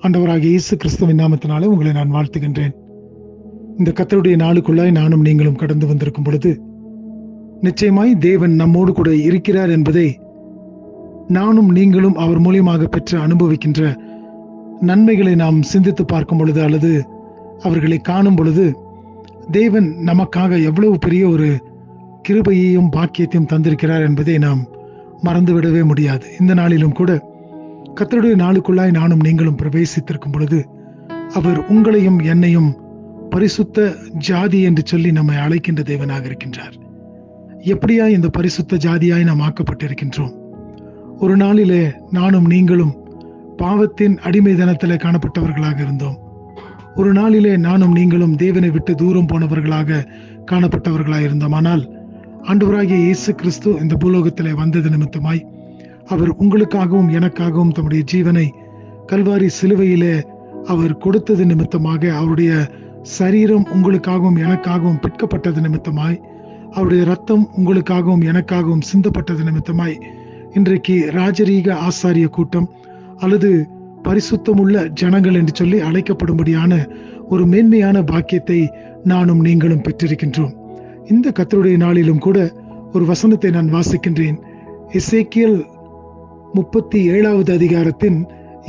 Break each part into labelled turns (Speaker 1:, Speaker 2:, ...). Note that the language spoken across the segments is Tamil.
Speaker 1: ஆண்டவராகிய இயேசு கிறிஸ்துவின் நாமத்தினாலே உங்களை நான் வாழ்த்துகின்றேன். இந்த கர்த்தருடைய நாளுக்குள்ளாய் நானும் நீங்களும் கடந்து வந்திருக்கும் பொழுது நிச்சயமாய் தேவன் நம்மோடு கூட இருக்கிறார் என்பதை நானும் நீங்களும் அவர் மூலியமாக பெற்று அனுபவிக்கின்ற நன்மைகளை நாம் சிந்தித்து பார்க்கும் பொழுது அல்லது அவர்களை காணும் பொழுது தேவன் நமக்காக எவ்வளவு பெரிய ஒரு கிருபையையும் பாக்கியத்தையும் தந்திருக்கிறார் என்பதை நாம் மறந்துவிடவே முடியாது. இந்த நாளிலும் கூட கர்த்தருடைய நாளுக்குள்ளாய் நானும் நீங்களும் பிரவேசித்திருக்கும் பொழுது அவர் உங்களையும் என்னையும் பரிசுத்த ஜாதி என்று சொல்லி நம்மை அழைக்கின்ற தேவனாக இருக்கின்றார். எப்படியா இந்த பரிசுத்த ஜாதியாய் நாம் ஆக்கப்பட்டிருக்கின்றோம்? ஒரு நாளிலே நானும் நீங்களும் பாவத்தின் அடிமைதனத்திலே காணப்பட்டவர்களாக இருந்தோம். ஒரு நாளிலே நானும் நீங்களும் தேவனை விட்டு தூரம் போனவர்களாக காணப்பட்டவர்களாக இருந்தோம். ஆனால் ஆண்டவராகிய இயேசு கிறிஸ்து இந்த பூலோகத்திலே வந்தது நிமித்தமாய் அவர் உங்களுக்காகவும் எனக்காகவும் தம்முடைய ஜீவனை கல்வாரி சிலுவையிலே அவர் கொடுத்தது நிமித்தமாக, அவருடைய சரீரம் உங்களுக்காகவும் எனக்காகவும் பிற்கப்பட்டது நிமித்தமாய், அவருடைய ரத்தம் உங்களுக்காகவும் எனக்காகவும் சிந்தப்பட்டது நிமித்தமாய் இன்றைக்கு ராஜரீக ஆசாரிய கூட்டம் அல்லது பரிசுத்தமுள்ள ஜனங்கள் என்று சொல்லி அழைக்கப்படும்படியான ஒரு மேன்மையான பாக்கியத்தை நானும் நீங்களும் பெற்றிருக்கின்றோம். இந்த கர்த்தருடைய நாளிலும் கூட ஒரு வசனத்தை நான் வாசிக்கின்றேன். எசேக்கியேல் 37வது அதிகாரத்தின்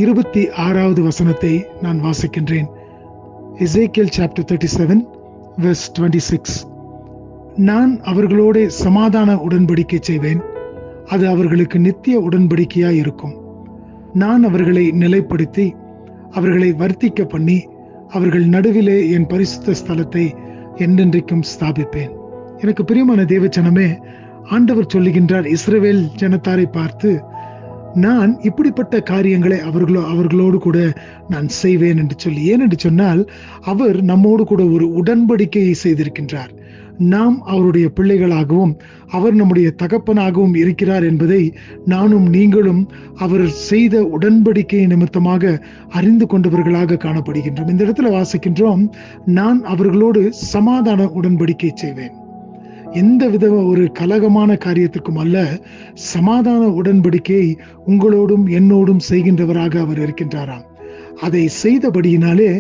Speaker 1: 26வது வசனத்தை நான் வாசிக்கின்றேன். எசேக்கியேல் chapter 37 verse 26. நான் அவர்களோட சமாதான உடன்படிக்கை செய்வேன், அது அவர்களுக்கு நித்திய உடன்படிக்கையாய் இருக்கும். நான் அவர்களை நிலைப்படுத்தி அவர்களை வர்த்திக்க பண்ணி அவர்கள் நடுவிலே என் பரிசுத்த ஸ்தலத்தை என்றென்றைக்கும் ஸ்தாபிப்பேன். எனக்கு பிரியமான தேவஜனமே, ஆண்டவர் சொல்லுகின்றார் இஸ்ரவேல் ஜனத்தாரை பார்த்து, நான் இப்படிப்பட்ட காரியங்களை அவர்களோடு கூட நான் செய்வேன் என்று சொல்லி. ஏனென்று சொன்னால் அவர் நம்மோடு கூட ஒரு உடன்படிக்கையை செய்திருக்கின்றார். நாம் அவருடைய பிள்ளைகளாகவும் அவர் நம்முடைய தகப்பனாகவும் இருக்கிறார் என்பதை நானும் நீங்களும் அவர் செய்த உடன்படிக்கை நிமித்தமாக அறிந்து கொண்டவர்களாக காணப்படுகின்றோம். இந்த இடத்துல வாசிக்கின்றோம், நான் அவர்களோடு சமாதான உடன்படிக்கை செய்வேன். எந்த வித ஒரு கலகமான காரியத்திற்கும் அல்ல, சமாதான உடன்படிக்கையை உங்களோடும் என்னோடும் செய்கின்றவராக அவர் இருக்கின்றாராம். அதை செய்தபடியினாலே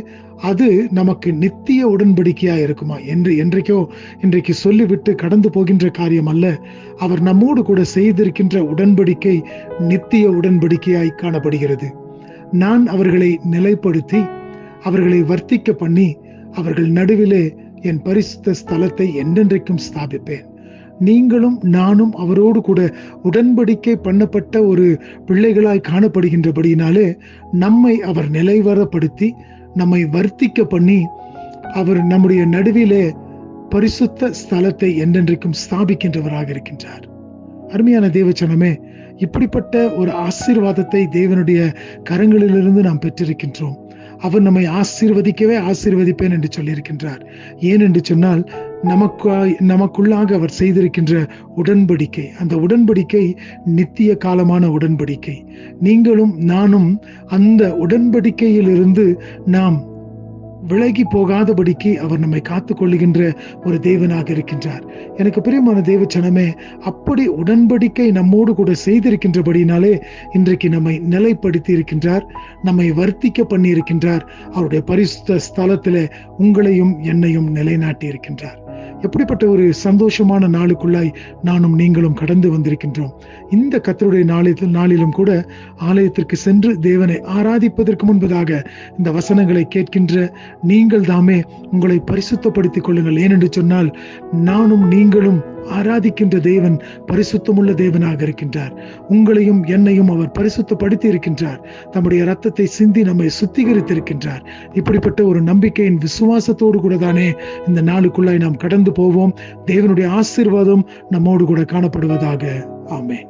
Speaker 1: அது நமக்கு நித்திய உடன்படிக்கையா இருக்குமா என்று இன்றைக்கு சொல்லிவிட்டு கடந்து போகின்ற காரியம் அல்ல. அவர் நம்மோடு கூட செய்திருக்கின்ற உடன்படிக்கை நித்திய உடன்படிக்கையாய் காணப்படுகிறது. நான் அவர்களை நிலைப்படுத்தி அவர்களை வர்த்திக்க பண்ணி அவர்கள் நடுவிலே என் பரிசுத்த ஸ்தலத்தை என்றென்றைக்கும் ஸ்தாபிப்பேன். நீங்களும் நானும் அவரோடு கூட உடன்படிக்கை பண்ணப்பட்ட ஒரு பிள்ளைகளாய் காணப்படுகின்றபடியினாலே நம்மை அவர் நிலைவரப்படுத்தி நம்மை வர்த்திக்க பண்ணி அவர் நம்முடைய நடுவிலே பரிசுத்த ஸ்தலத்தை என்றென்றைக்கும் ஸ்தாபிக்கின்றவராக இருக்கின்றார். அருமையான தேவச்சனமே, இப்படிப்பட்ட ஒரு ஆசீர்வாதத்தை தேவனுடைய கரங்களிலிருந்து நாம் பெற்றிருக்கின்றோம். அவர் நம்மை ஆசீர்வதிப்பேன் என்று சொல்லியிருக்கின்றார். ஏன் என்று சொன்னால் நமக்குள்ளாக அவர் செய்திருக்கின்ற உடன்படிக்கை, அந்த உடன்படிக்கை நித்திய காலமான உடன்படிக்கை. நீங்களும் நானும் அந்த உடன்படிக்கையிலிருந்து நாம் விலகி போகாதபடிக்கு அவர் நம்மை காத்துக் கொள்ளுகின்ற ஒரு தேவனாக இருக்கின்றார். எனக்கு பிரியமான தேவச்சனமே, அப்படி உடன்படிக்கை நம்மோடு கூட செய்திருக்கின்றபடினாலே இன்றைக்கு நம்மை நிலைப்படுத்தி இருக்கின்றார், நம்மை வர்த்திக்க பண்ணி இருக்கின்றார். அவருடைய பரிசுத்த ஸ்தலத்திலே உங்களையும் என்னையும் நிலைநாட்டி இருக்கின்றார். எப்படிப்பட்ட ஒரு சந்தோஷமான நாளுக்குள்ளாய் நானும் நீங்களும் கடந்து வந்திருக்கின்றோம். இந்த கர்த்தருடைய நாளிலும் கூட ஆலயத்திற்கு சென்று தேவனை ஆராதிப்பதற்கு முன்பதாக இந்த வசனங்களை கேட்கின்ற நீங்கள் தாமே உங்களை பரிசுத்தப்படுத்திக் கொள்ளுங்கள். ஏனென்று சொன்னால் நானும் நீங்களும் ஆராதிக்கின்ற தேவன் பரிசுத்தமுள்ள தேவனாக இருக்கின்றார். உங்களையும் என்னையும் அவர் பரிசுத்தப்படுத்தி இருக்கின்றார். தம்முடைய ரத்தத்தை சிந்தி நம்மை சுத்திகரித்திருக்கின்றார். இப்படிப்பட்ட ஒரு நம்பிக்கையின் விசுவாசத்தோடு கூட தானே இந்த நாளுக்குள்ளாய் நாம் கடந்து போவோம். தேவனுடைய ஆசீர்வாதம் நம்மோடு கூட காணப்படுவதாக. ஆமென்.